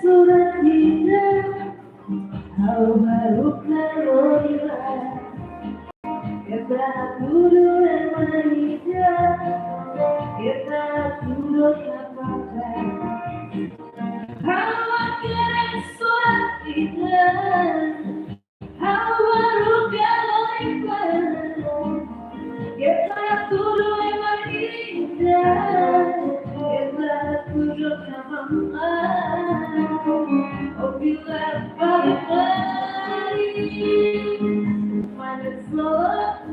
surat kita, baru keluar. Kita dulu Indonesia, kita dulu apa-apa. Surat kita, baru keluar. Kita dulu Indonesia, kita dulu apa-apa. Oh, bila balik mana semua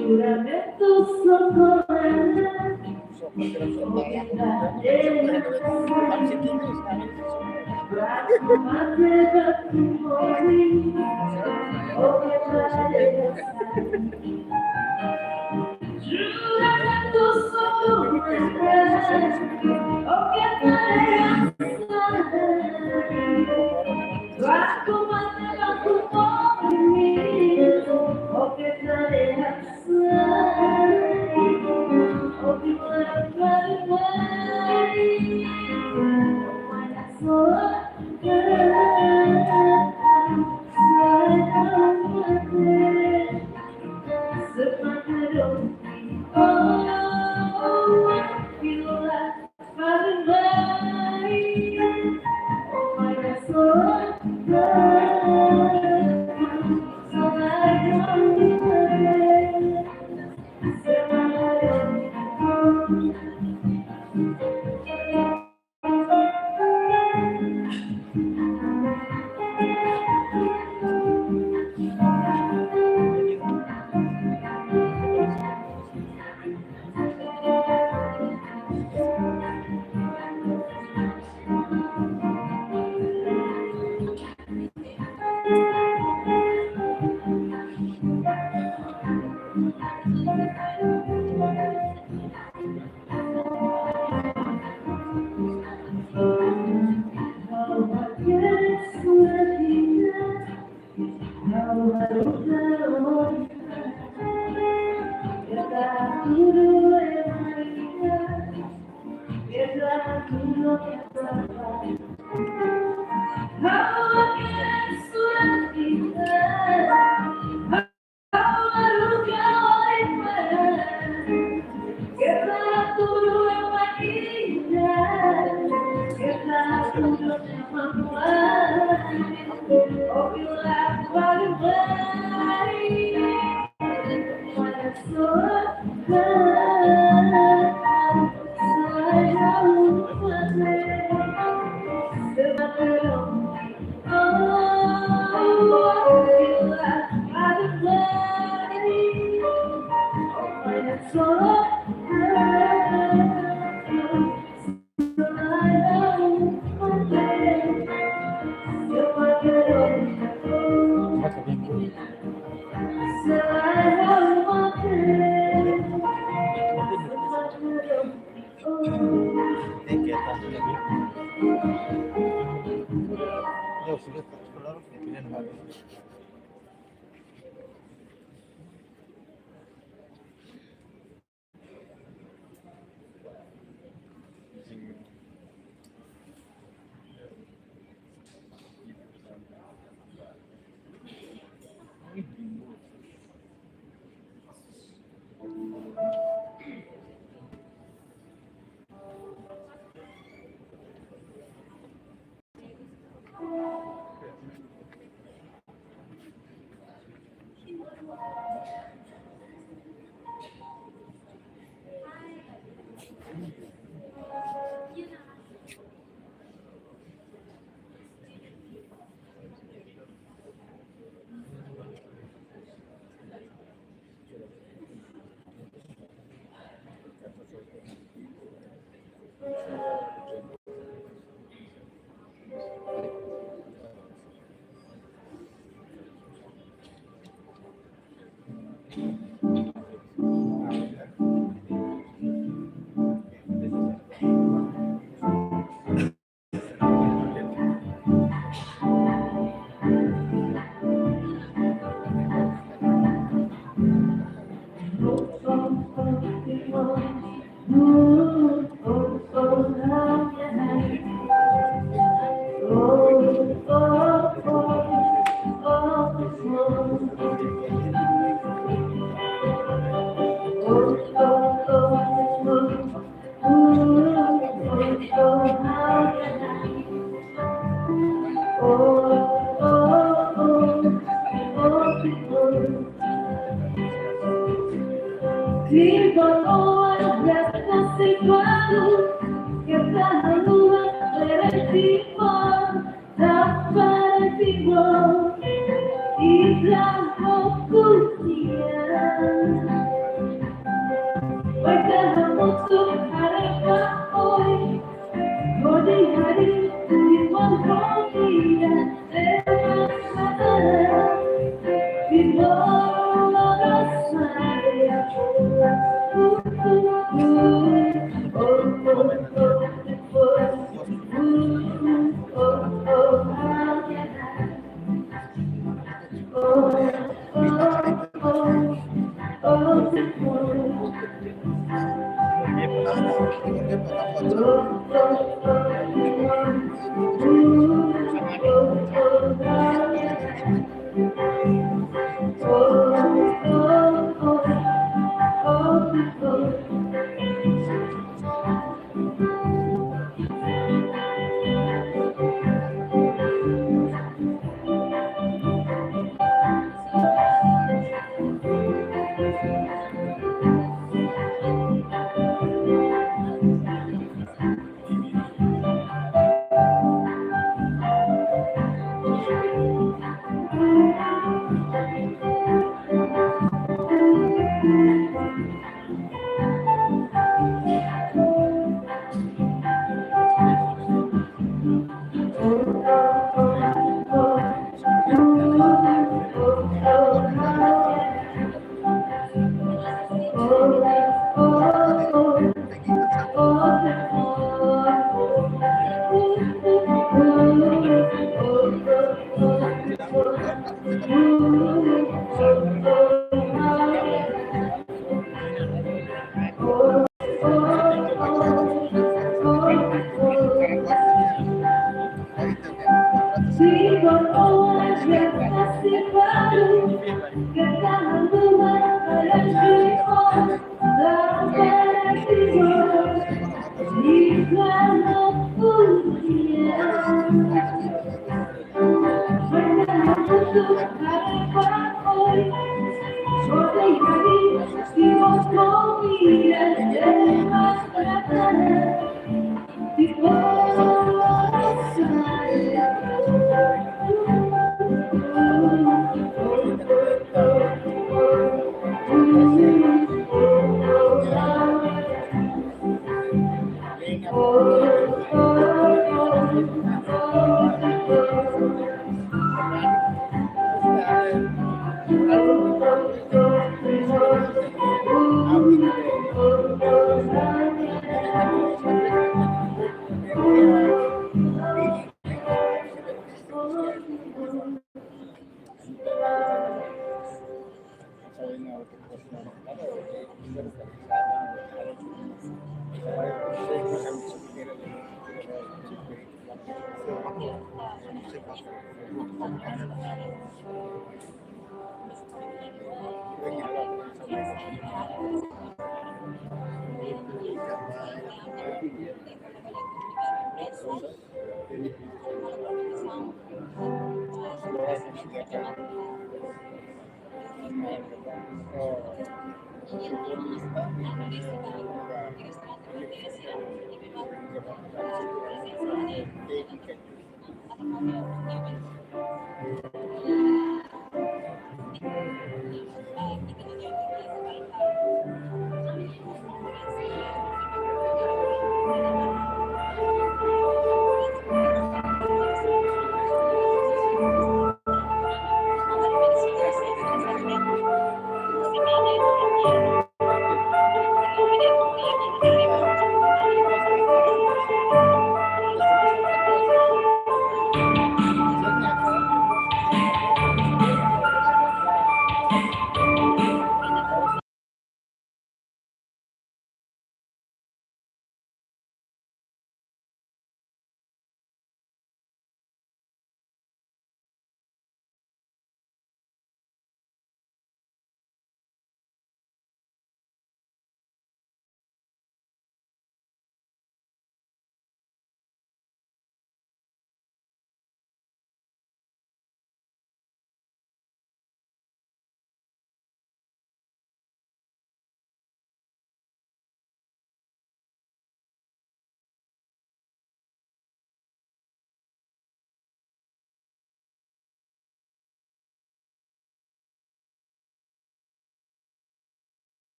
Juramento socorrer.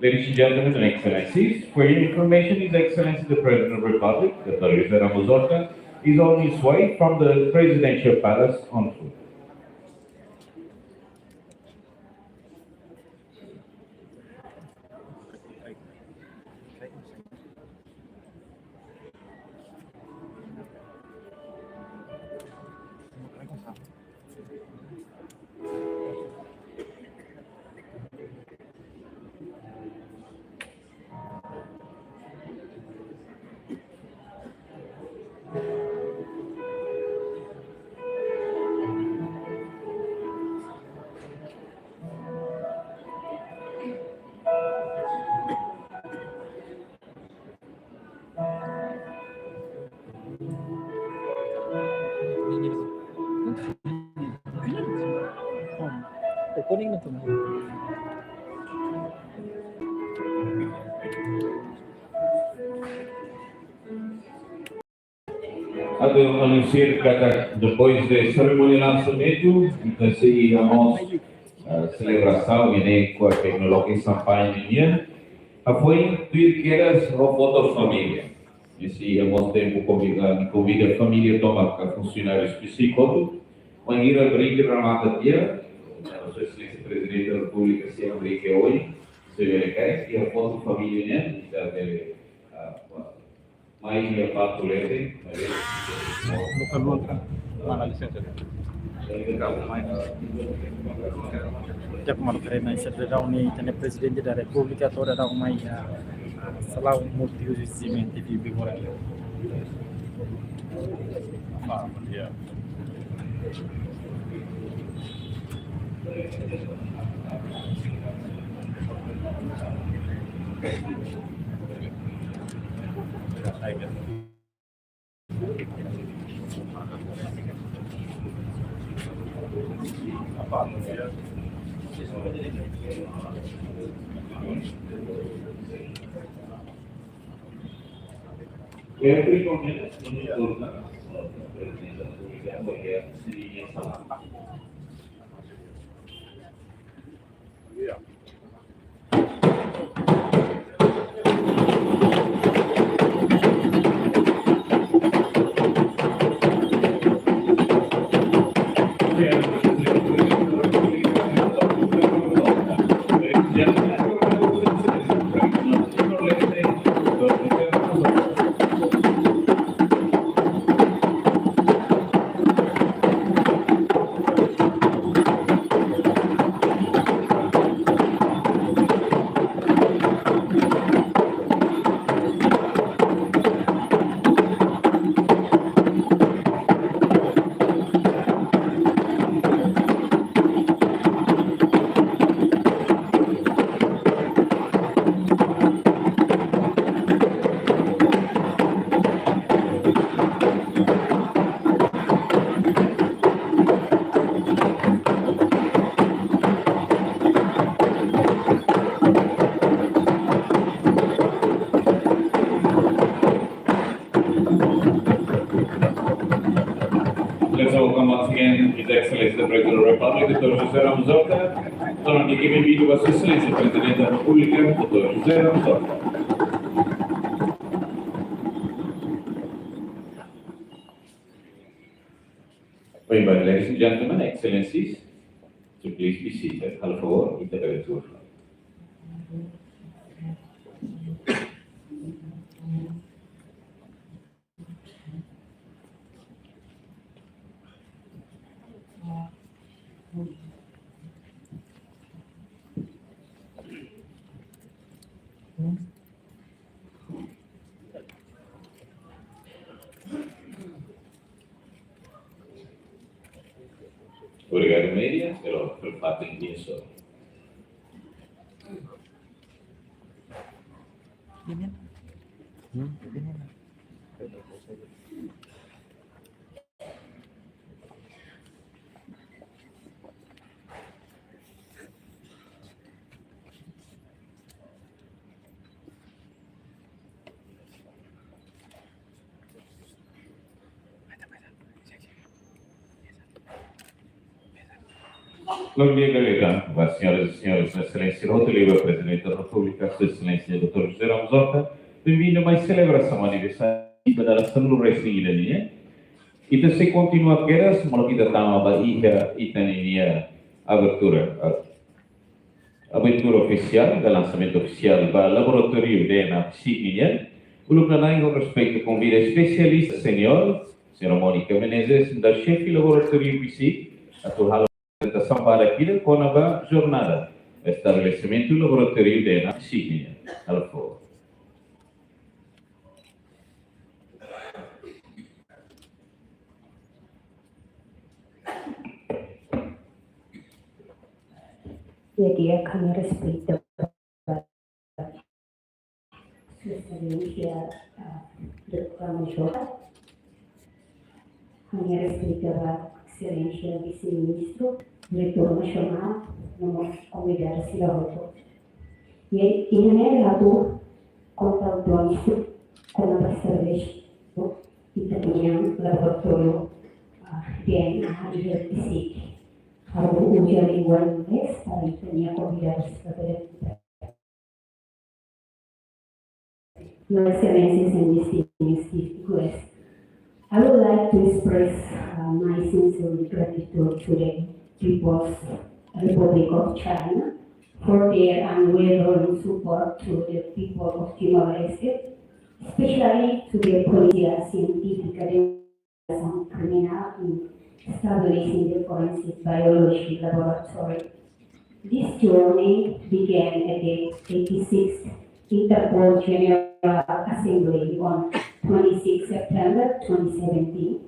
Ladies and gentlemen and excellencies, for your information, His Excellency the President of the Republic, Dr. José Ramos Horta, is on his way from the Presidential Palace on foot. Recording na to. Anunciar que depois da cerimônia de lançamento, então se a nossa celebração e com a tecnologia Sampaio a foi vir que era a foto da família. Esse é o tempo convida a família toma a funcionário específico, mas ir abrir a mata dia, não sei se o presidente da República se abrir que hoje, se ele e a foto da família né, mais a parte leve, Tiap markere sa daw ni tane presidente da Repubblica tora daw may salaw multi usimenti di bigora. Yeah. Every moment, presidente da República, porque seria Let's welcome once again His Excellency the President of the Republic, Dr. José Ramos Horta. Tornando aqui bem-vindo Vossa Excelência, Presidente da República, Dr. José Ramos Horta. Very well, ladies and gentlemen, Excellencies, so please be seated. Por favor, y te doy tu turno. Obrigado, Media, pelo fato em que sou. Colega, senhoras e senhores, na Excelência Rota, Livre Presidente da República, Sua Excelência Dr. José Ramos Horta, bem-vindo a mais celebração aniversário da Assembleia Legislativa. Kita se continua keras kalau kita tama ba iha itaninia abertura oficial, da lançamento oficial ba laboratório de na psiquiatria. Uluk na nai com respeito convida especialista senhor Mônica Menezes da chefe laboratório psic atau apresentação para aqui com a jornada estabelecimento laboratório de na psiquiatria. Alfo. Jadi kami respeito Sua Excelência Dr. Ramos Horta, kami respeito a Excelência Vice-Ministro, Diretor Nacional, nomor convidado Silaroto. E ini lalu kontak dua isu kontak service kita punya laboratorium DNA di fisik. Harus ujian lingkungan mes, hari punya convidados para Your Excellencies and distinguished guests, I would like to express my sincere gratitude to the People's Republic of China for their unwavering support to the people of Timor-Leste, especially to the police and scientific and criminal in establishing the forensic biology laboratory. This journey began at the 86th Interpol General Assembly on 26 September 2017,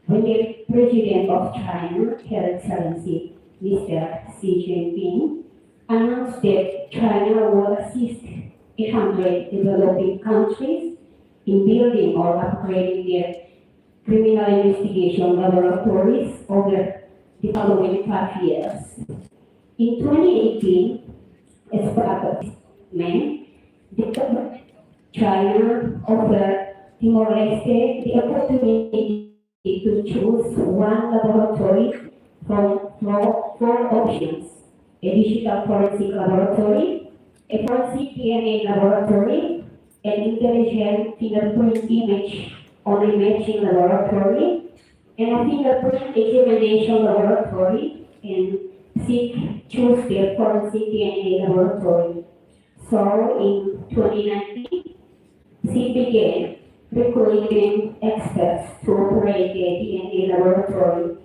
when the President of China, Her Excellency Mr. Xi Jinping, announced that China will assist 800 developing countries in building or upgrading their criminal investigation laboratories over the following 5 years. In 2018, as part of this plan, China offered Timor-Leste the opportunity to choose one laboratory from four options: a digital forensic laboratory, a forensic DNA laboratory, an intelligent fingerprint image on imaging laboratory, and a fingerprint examination laboratory, and choose the forensic DNA laboratory. So in 2019, SIG began recruiting experts to operate the DNA laboratory.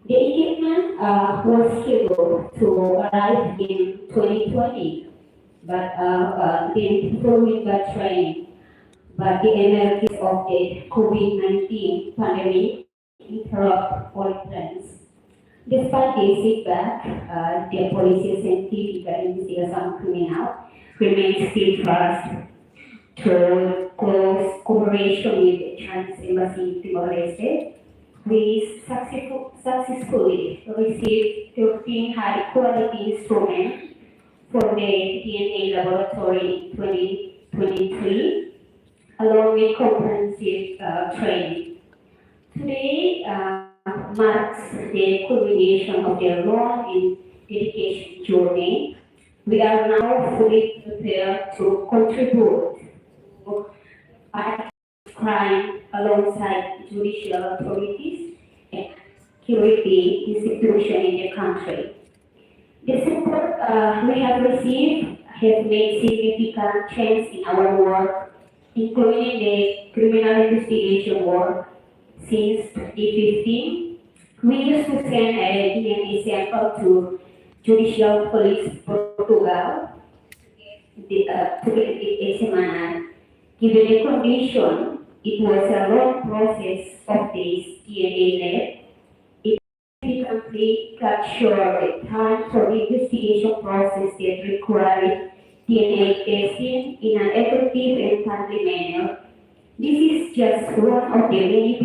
The equipment was scheduled to arrive in 2020, but then following the training. But the emergence of the COVID-19 pandemic interrupted all plans. Despite this feedback, the police scientific investigation criminal remains steadfast through close cooperation with the Chinese Embassy in Timor-Leste. We successfully received 13 high-quality instruments for the DNA laboratory in 2023. Along with comprehensive training. Today marks the culmination of their long and dedication journey. We are now fully prepared to contribute to fight crime alongside judicial authorities and security institutions in the country. The support we have received has made significant change in our work, including the criminal investigation work. Since 2015, we used to send a DNA sample to Judicial Police Portugal to get it examined. Given the condition, it was a long process of this DNA lab. It significantly cut short the time for the investigation process that required DNA testing in an effective and timely manner. This is just one of the many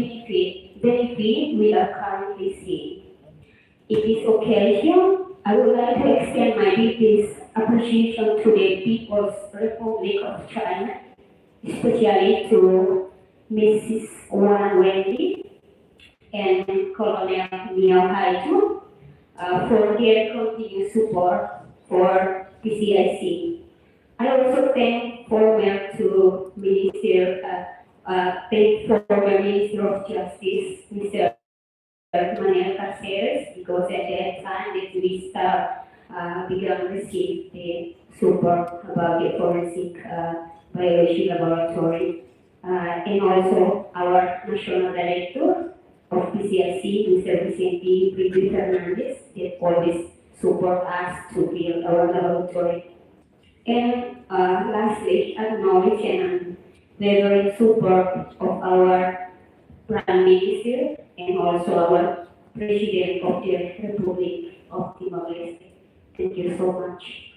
benefits we are currently seeing. In this occasion, I would like to extend my deepest appreciation to the People's Republic of China, especially to Mrs. Wang Wendy and Colonel Miao Haiju for their continued support for PCIC. I also thank former Minister of Justice, Mr. Manuel Caceres, because at that time that we start, we can receive the support about the forensic biology laboratory. And also our National Director of PCIC, Mr. Vicente Pribu Fernandez, that always support us to build our laboratory. And lastly, acknowledge and very support of our Prime Minister and also our President of the Republic of Timor-Leste. Thank you so much.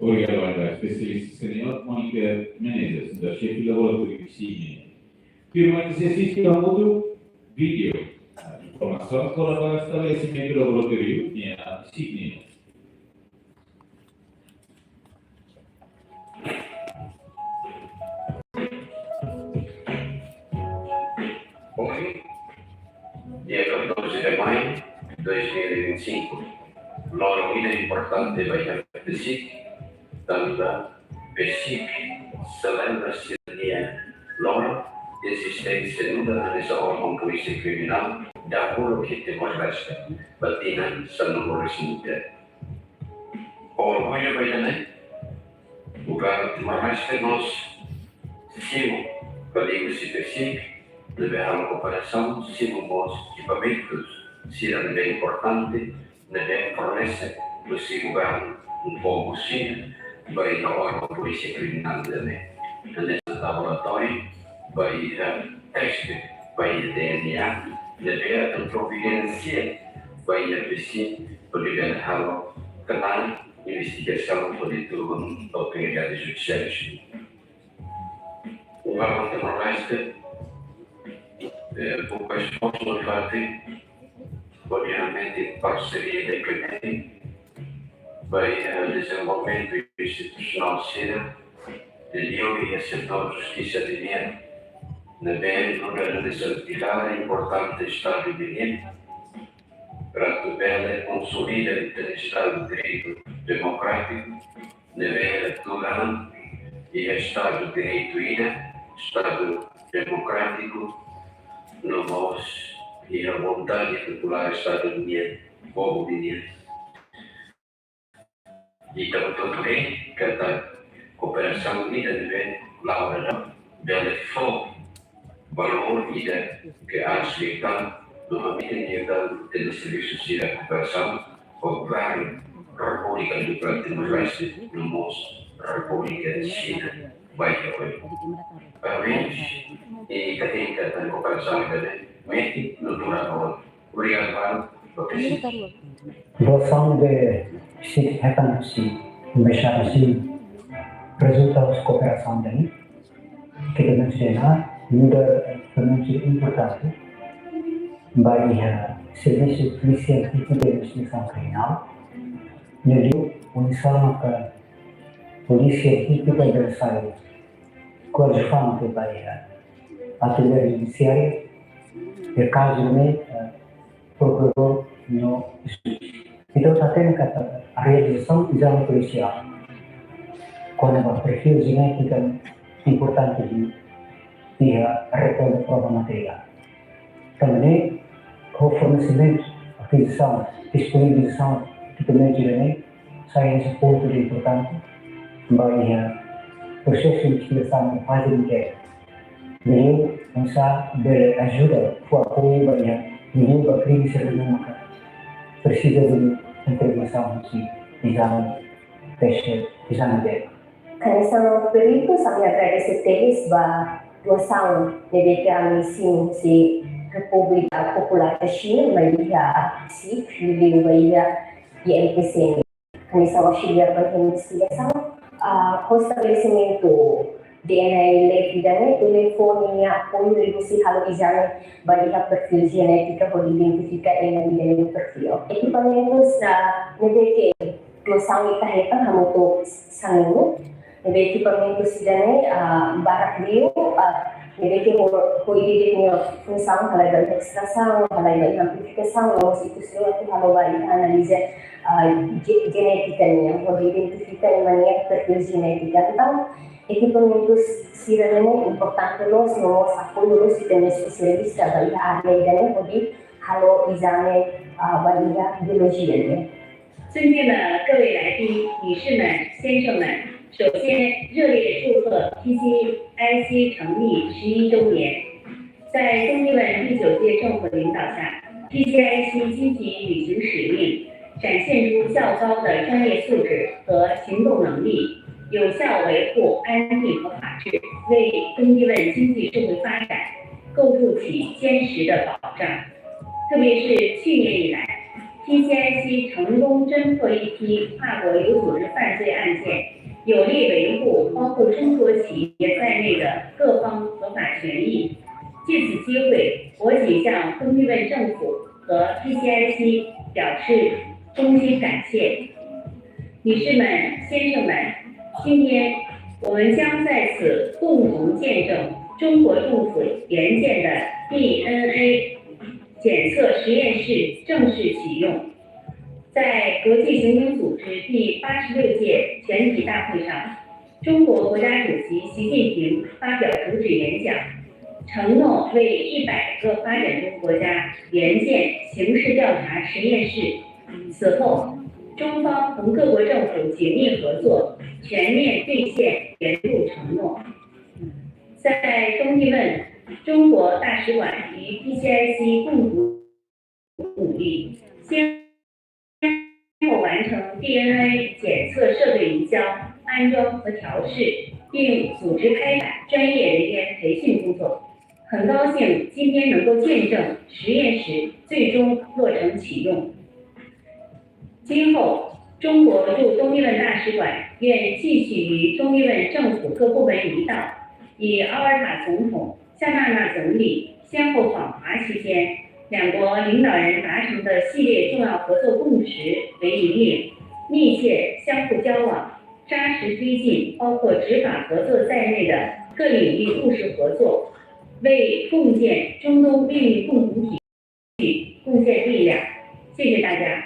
Obrigado, André. Especialista senior Mónica Menezes, da chefe do laboratório de Cine. Firma que se assiste a outro vídeo. A informação sobre o estabelecimento do laboratório e a Cine. Hoje, dia 14 de maio de 2025, uma vida importante vai acontecer. Tanto PSIC celebra-se o dia LORA de existência nula dessa órgão polícia criminal da acordo que Timor-Leste batina Sanamor Sinter. O orgulho vai também, o governo Timor-Leste nós seguimos coligos e PSIC, liberar a cooperação, seguimos equipamentos, serão bem importante, bem fornece, o governo um pouco sim, vai na órgão polícia criminal também. Nesse laboratório, vai teste, vai DNA, deve a providência, vai a PC, poder dar canal, investigação, poder turno, autoridades judiciais. O governo Timor-Leste, o resposta do FATE, obviamente, parceria da economia, vai desenvolvimento institucional sério, de diálogo e setor de justiça de dinheiro, na BN, organização importante Estado de Direito, para que ela consolida o Estado de Direito democrático, na BN, tolerante e Estado de Direito Estado democrático, no voz e a vontade popular Estado de Direito, povo de Direito. E também tudo bem, que a cooperação unida deve laudar bela fogo, valor e que a aceitar no âmbito de serviços de cooperação, o governo República do Timor-Leste, no nosso República de China, vai apoiar. Parabéns e que tem que a cooperação também, no durador. Obrigado, Doação de PSIC reconhece investigasi resultados de cooperação dele, que também será muda também importante bagi serviço policial de investigação criminal, meio uniforme que polícia típica da saúde, coadjuvante bagi atividade judiciária, e caso de procurador no então está tendo a realização do exame policial com o perfil genético importante de recolha de prova material. Também o fornecimento, aquisição, disponibilização de equipamentos genéticos sai nesse ponto de importante para o processo de investigação em fase de inquérito. Daí, pensar de ajuda, o apoio para a crise econômica precisa de intervenção de exame dele. Kanisa perito kami agradece teles ba doação de kami si República Popular da China bahia si filho bahia INPC. Kanisa auxiliar para a investigação, o estabelecimento DNA eletricamente, telefone e apoio de halo exame bahia perfil genética para identificar o perfil. Equipamentos na NBK doação itahetan hamuto sangu equipamento cidadão, barak beliau, mereka hoidiri punya função, halai da extração, halai da amplificação, nós itu semua tu halai da analisa genetikanya, boleh identifikan mana perfil genetika. Então, equipamentos cidadão importante nós apoio nós temos especialista bagi ahli dan boleh halo exame bagi biologi. 尊敬的各位来宾、女士们、先生们，首先热烈祝贺 PCIC 成立11周年。在中医问第9届政府领导下 ，PCIC 积极履行使命，展现出较高的专业素质和行动能力，有效维护安定和法治，为中医问经济社会发展构筑起坚实的保障。特别是去年以来， PCIC 成功侦破一批跨国有组织犯罪案件，有力维护包括中国企业在内的各方合法权益。借此机会，我谨向中医问政府和 PCIC 表示衷心感谢。女士们、先生们，今天我们将在此共同见证中国政府研建的 DNA 检测实验室正式启用。在国际刑警组织第86届全体大会上，中国国家主席习近平发表主旨演讲，承诺为100个发展中国家研建刑事调查实验室。此后，中方同各国政府紧密合作，全面兑现年度承诺。在中医问，中国大使馆与 PCIC 共同努力，先后完成 DNA 检测设备移交、安装和调试，并组织开展专业人员培训工作。很高兴今天能够见证实验室最终落成启用。今后，中国驻中医问大使馆愿继续与中医问政府各部门一道，以奥尔塔总统、夏纳纳总理先后访华期间，两国领导人达成的系列重要合作共识为引领，密切相互交往，扎实推进包括执法合作在内的各领域务实合作，为共建中东命运共同体贡献力量。谢谢大家。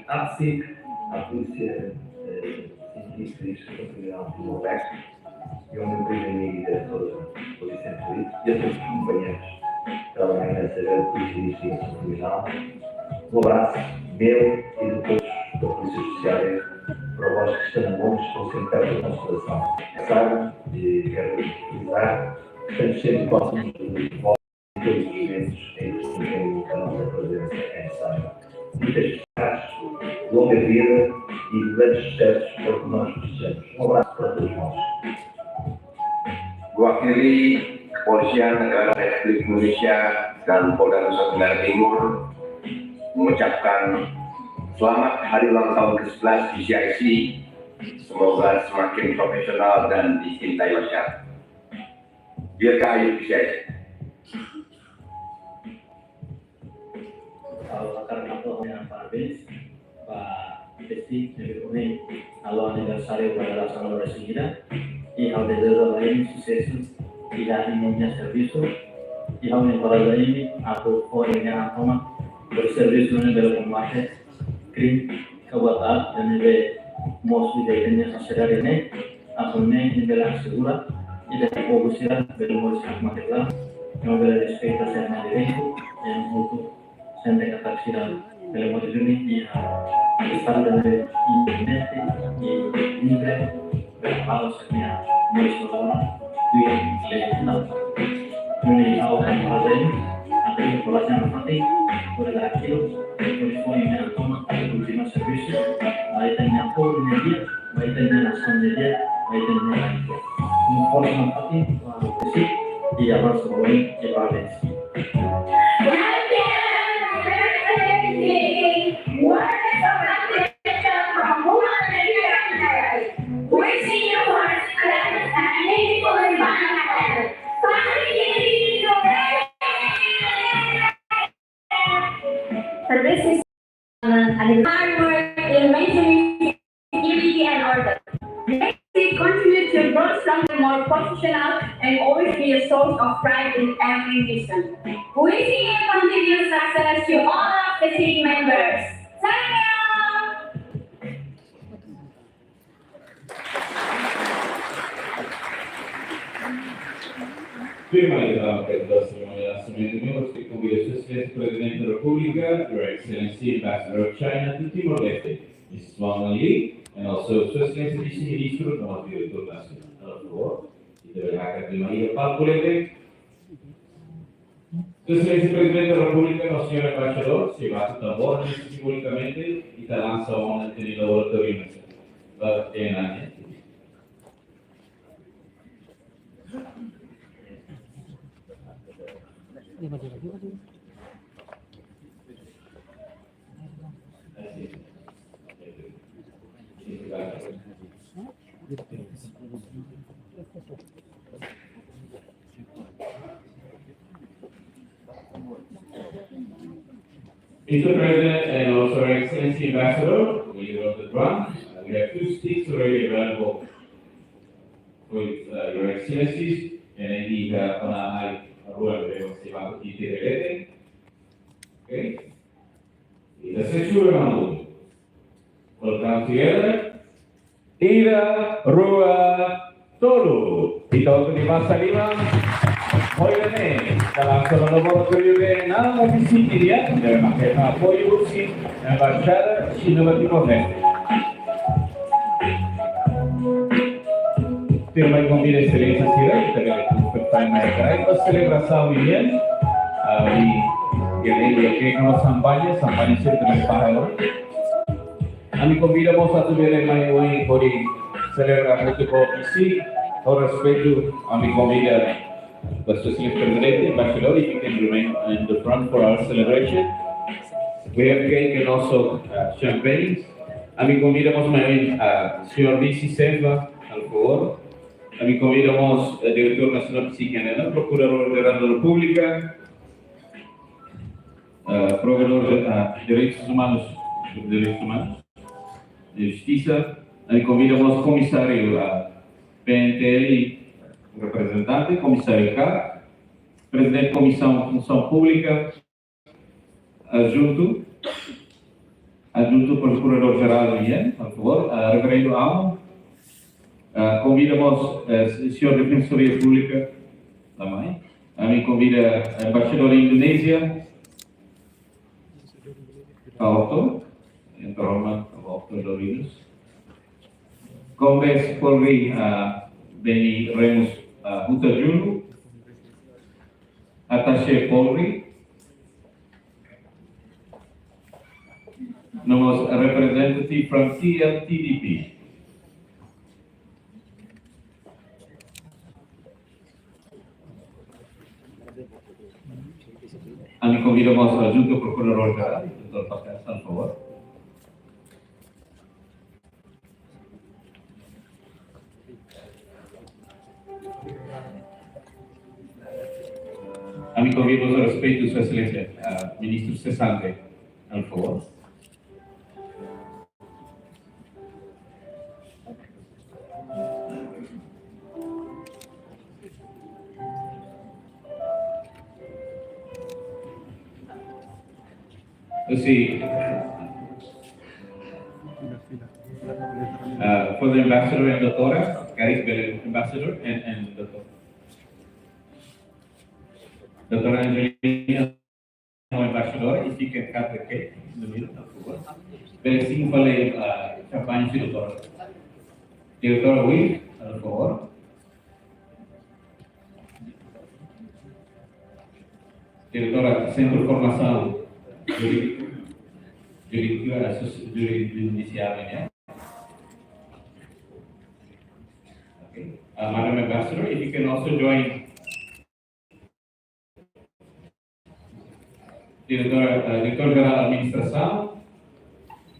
A PSIC, a Polícia Científica e Extraterritorial de Timor-Leste, e onde eu tive amigo e diretor da Polícia Científica e outros companheiros que trabalham nessa grande Polícia de Investigação Criminal. Um abraço meu e de todos da Polícia Judiciária para vós que estão longe, estão sempre perto da nossa relação. Sabe, e quero utilizar, estamos sempre próximos de vós em todos os eventos em que a nossa presença é necessária. Muitas felicidades, longa vida e grandes sucessos para o que nós desejamos. Um abraço para todos nós. Mewakili Kepolisian Negara Republik Indonesia dan Polda Nusa Tenggara Timur mengucapkan selamat hari ulang tahun ke-11 PCIC. Semoga semakin profesional dan dicintai masyarakat. Dirgahayu PCIC. Karena yang parabéns para Pesti, Nebekone, ao aniversário para a Sala Brasileira e ao desejo de sucesso e da imunidade de serviço e ao encorajar a por a toma do serviço no nível combate crime kawatar dan nível mostly de tenia sociedade ini atau nível segura e de fokusir pelo modo material no nível de respeito a direito e muito gente capacidad de la motivación y estar de independiente y libre, relajado, sería muy solo y legal. Ini awal yang akan berlangsung nanti pada akhir performa yang toma última servicio, baik dengan por media, baik dengan nasan media, baik dengan lainnya. Informan nanti para y abar sebagai evaluasi. Services and hard work in maintaining security and order. They contribute to grow stronger, more professional, and always be a source of pride in every mission. Wishing you continued success to all of the team members. Sayang! Prima di dare la cerimonia di assumimento membro, si convida Sua Excelência Presidente da República, Your Excellency Ambassador of China to Timor-Leste, Mrs. Wang Li, and also Sua Excelência Vice-Ministro, nosso diretor nacional. Por favor, e deverá que Maria Palpulete. Sua Excelência Presidente da República, nosso senhor embaixador, se bate tambor simbolicamente e te lança uma tenida oratoria en año. Mr. President and also Her Excellency Ambassador, leader of the drum, we have 2 sticks already available with Your Excellencies, and indeed, on a rule, we will see how to keep it. Okay? Sessuramamud. All come together. Ira, Rua, Tolu. Ito ni Masa Lima. Hoy dalam seluruh periode nama visi dia dan makin apoio si embaixada China Timor Leste. Terima kasih excelência Sira também por participar da celebração ini. Ele que nós sampanha Sira também para. Kami convidamos a todos mais hoje para celebrar muito visi. Ao respeito, kami convida the Socialist President, Ambassador, if you can remain in the front for our celebration. We have cake and also champagne. A mí convidamos también a señor Vici Selva, al favor. A mí convidamos al Director Nacional Psiquiatra, Procurador General de la República, Proveedor de Derechos Humanos, de Justicia. A mí convidamos Comisario PNTL, representante, Comissário K, Presidente da Comissão de Função Pública, Adjunto Procurador-Geral do IEM, por favor, Reverendo Almo, convidamos o Senhor da Defensoria Pública, também, a mim convida a Embaixadora da Indonésia, Auto, entre Roma, Auto Dorinos, Convés Polri, Beni Remus Huta Junu, Attaché Polri, nomos representative from TLTDP. A mí convidamos al Junto Procurador General, Dr. Patel, por favor. A mí convidamos a respeito Sua Excelência, Ministro Cessante, por favor. See, for the ambassador and Doctora, Gareth Bell, ambassador and Doctora Angelina, ambassador, if you can cut the cake in the middle, of course. Very simple champagne to Doctora. Doctora Will, por favor. Doctora, Centro de Formação Judicial. Okay. Madam Ambassador, if you can also join Director Geral Administração,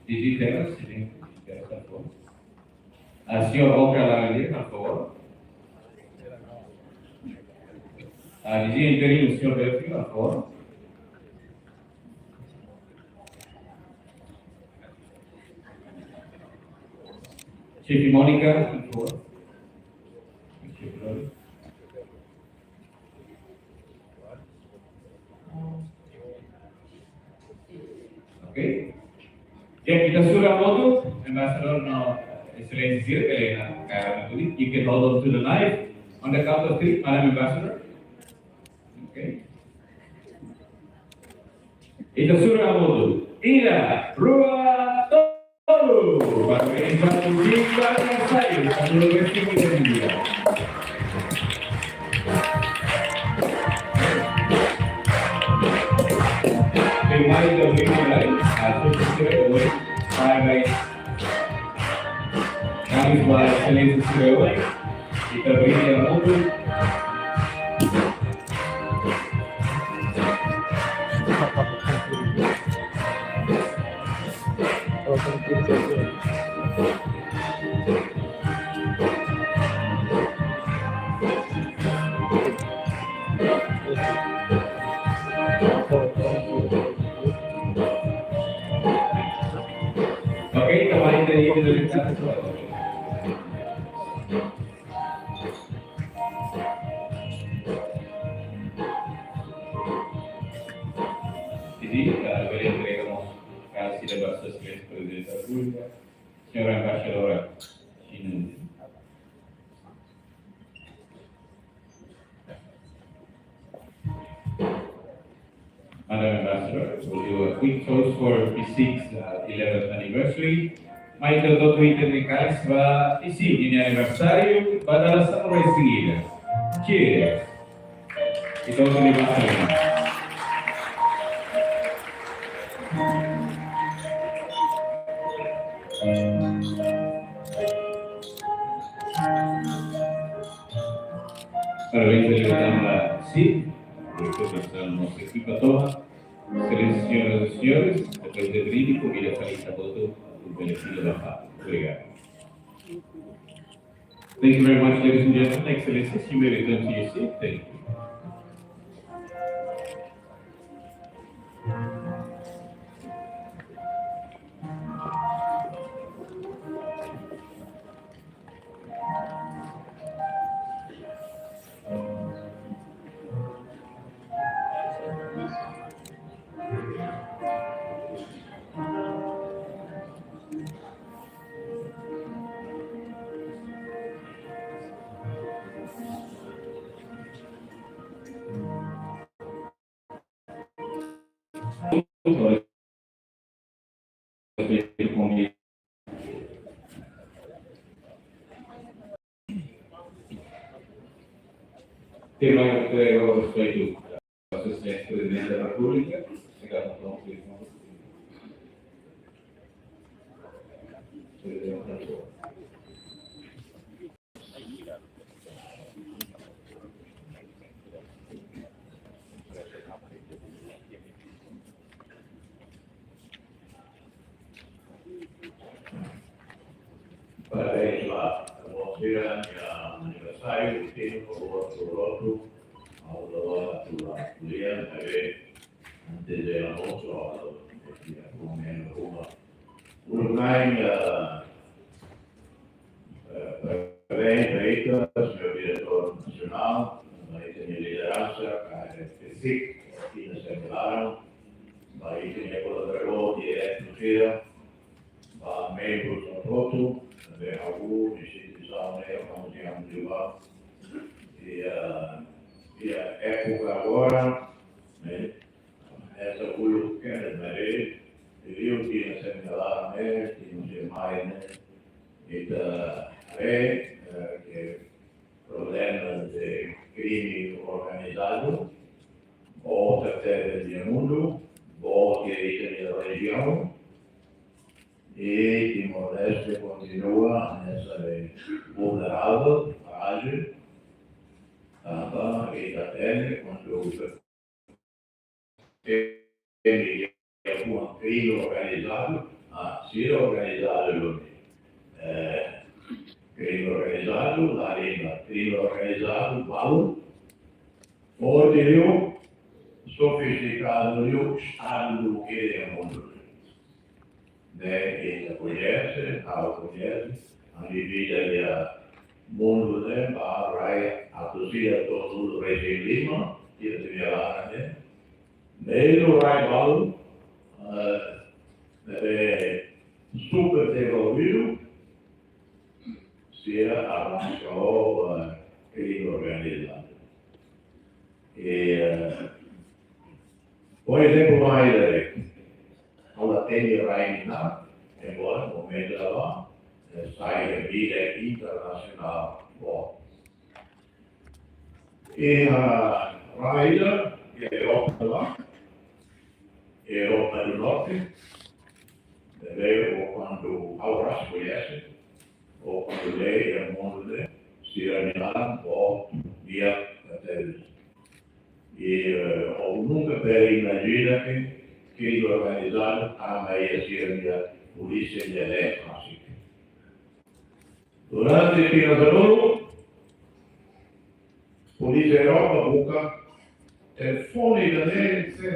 DG Teras, por favor. Senhor Olga Laralê, por favor. DG Interino, Senhor Belfio, por favor. Chief Monica, por favor. Okay. Yeah, kita sudah foto, Ambassador no Excellency here, Elena. You can hold on to the knife on the count of 3, Madam Ambassador. Okay. Kita sudah foto. Ira, Rua, Tolu. Para mengingat jumlah yang saya, sebelum resmi dia. Remind the women right, to consider away, by that is why Excellency consider away, kita beri dia mobil. Okay, kemarin dari Indonesia. Jadi, beliau entregamos República, señora embajadora Shin. Madam Ambassador, we'll do a quick toast for P6 11th anniversary. May todo Twitter ni Kalis ba isi ini aniversario pada sa seguida. Cheers. Ito ang aniversario. Para ver si le damos sí. Nuestro equipo toma, excelentes señoras y señores, después de brindis, comida feliz a todos, un beneficio de la paz. Obrigado. Thank you very much, ladies and gentlemen. Excellencies, you may return to your seat. Thank you. Tema que eu respeito a assistência do Presidente da República, obrigado a todos. Parabéns lá, você aniversário, o tempo, o outro, ao da mulher, antes de almoço, comendo uma. Uruguai, parabéns, Reita, senhor diretor nacional, aí tem a liderança, a FPC, aqui na Assembleia, aí tem a colaborador direto no FIA, membros do voto, também alguns, instituição, como tínhamos de lá. E a época agora, essa coisa que era de Maria, eu tinha sempre lá, tinha mais, e da que problemas de crime organizado, ou até do mundo, ou que da região, e Timor-Leste continua nessa vulnerável fase, e até quando tem algum crime organizado, se organizado, crime organizado, lá ainda crime organizado, valor, forte, sofisticado, Estado do que é o mundo. Ele conhece, a vida do mundo, a torcida todo do regime Lima, que é de lá, meio rival, super desenvolvido, se arrasou crime organizado. E, por exemplo, mais ela tem Raina, embora no momento ela sai da vida internacional. Bom. E a Raina, que é Europa lá, Europa do Norte, ou quando Auras conhece, ou quando lê o mundo de Sierra Leone, ou via Cateres. E ou nunca imagina que crime organizado a maioria polícia de eletrônica. Durante o Pinazarolo, polícia Europa busca telefone da gente,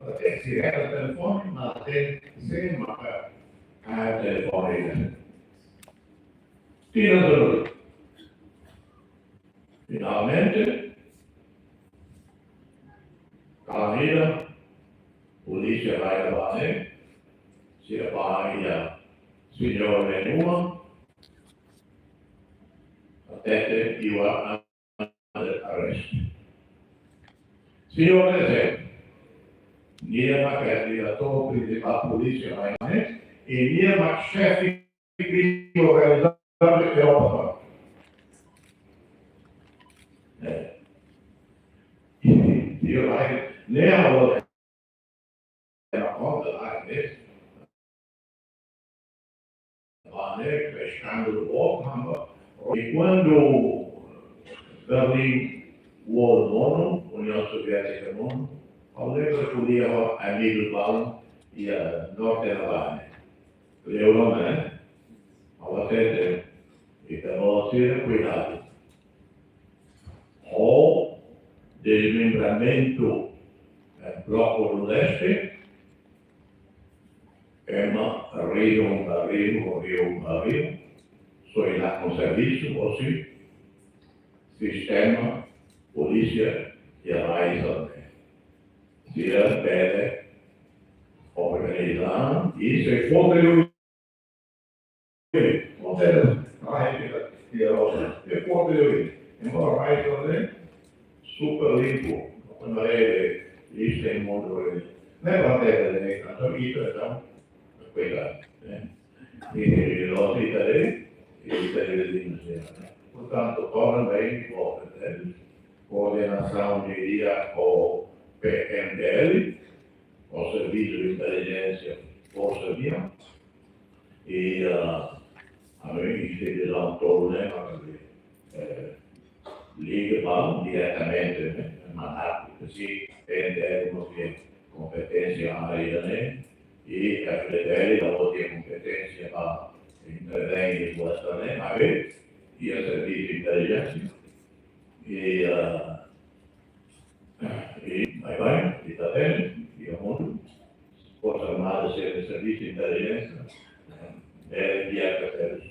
até se era telefone, mas até se marca a telefone da gente. Pinazarolo. Finalmente, Calamina, polícia vai levar, se a família Signor Lenua, attended you are under arrest. Signor Presidente, Niemak è direttore principale polizia e Niemak chef di organizzare Europa. Io ne avevo una cosa pescando l'uomo e quando Berlin Wall mono, Unione Sovietica mono, all'epoca podia amico Bal e Nord Carolina. L'Europa, alla testa, e per la sera cuidado. O desmembramento bloco do leste, uma rio, soy lá com serviço, ou sim, sistema, polícia e a raiz também. Se pede organizar e se for de embora raiz também, super limpo, quando ele lista em modo não é para ter de canto, então, cuidado, né? E nós italianos, portanto, torna bem coordenação diria o PMDL, o Serviço de Inteligência Força Via, e a mim instituição toda, né, liga para diretamente, né, mandato, assim, PMDL não tem competência área, né, e a FDL não tem competência para intervém em relação a ver e a serviço de inteligência e vai e está tendo e o mundo Forças Armadas ser serviço de inteligência é diário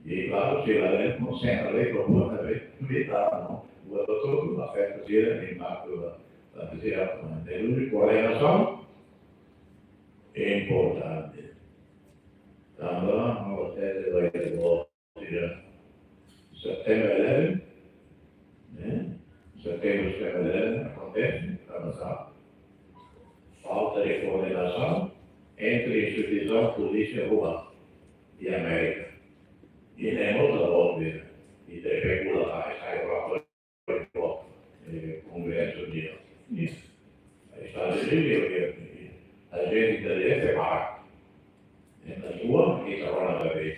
e claro se lá dentro não senta a lei propõe a lei militar não o doutor afeta o impacto da terceira coordenação é importante. Também você vai ter setembro 11, né? Setembro 11 acontece, avançar. Falta de coordenação entre instituição, polícia rural e América. E temos a óbvia e de regulações, Congresso de Estados Unidos, a gente deve separar. Na sua, que trabalha na vez.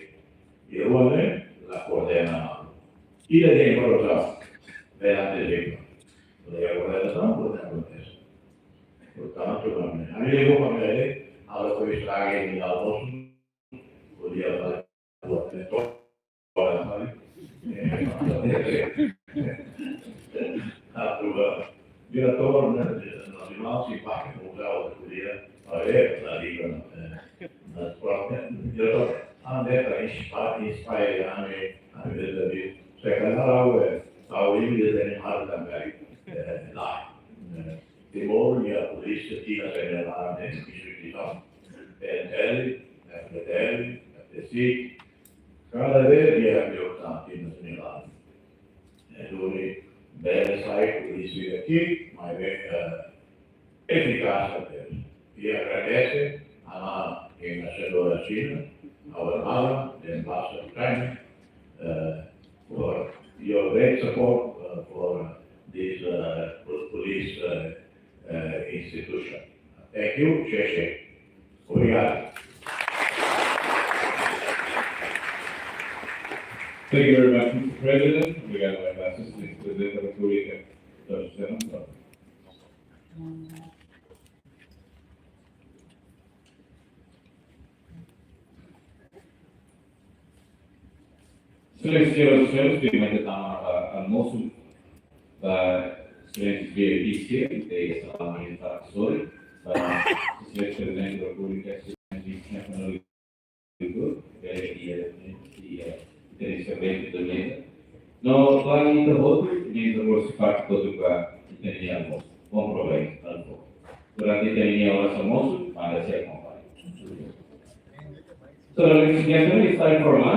E o homem la coordena. E da informação, perante a gente. A coordenação, não acontece. Portanto, a minha irmã me ela foi estraga em almoço, podia fazer a tua diretor nacional simpático mundial da podia fazer na liga nas próprias diretor andeta inspire a vida de secretário ao limite de animar também lá Timor e a polícia tinha general na instituição PNL, FDL, FDC cada vez é importante nacional dove deve sair por isso aqui mas eficaz até e agradece a embaixadora da China, ao Armada, da Embaixada da Ucrânia, for your great support for this police institution. Thank you, Sheshe. Obrigado. Thank you very much, Mr. President. Obrigado, Assistant Presidente da República, Dr. Senador. Excelentes senhoras e senhores, primeiramente estamos almoço da excelente vice e essa parlamentar tesouro, da excelente Presidente da República, excelente Nacional e interesse da mesa. No plano de outro, nem da vossa parte todo para entender almoço. Bom proveito, durante a minha hora almoço, manda-se acompanhar. So ladies and gentlemen, it's time for lunch.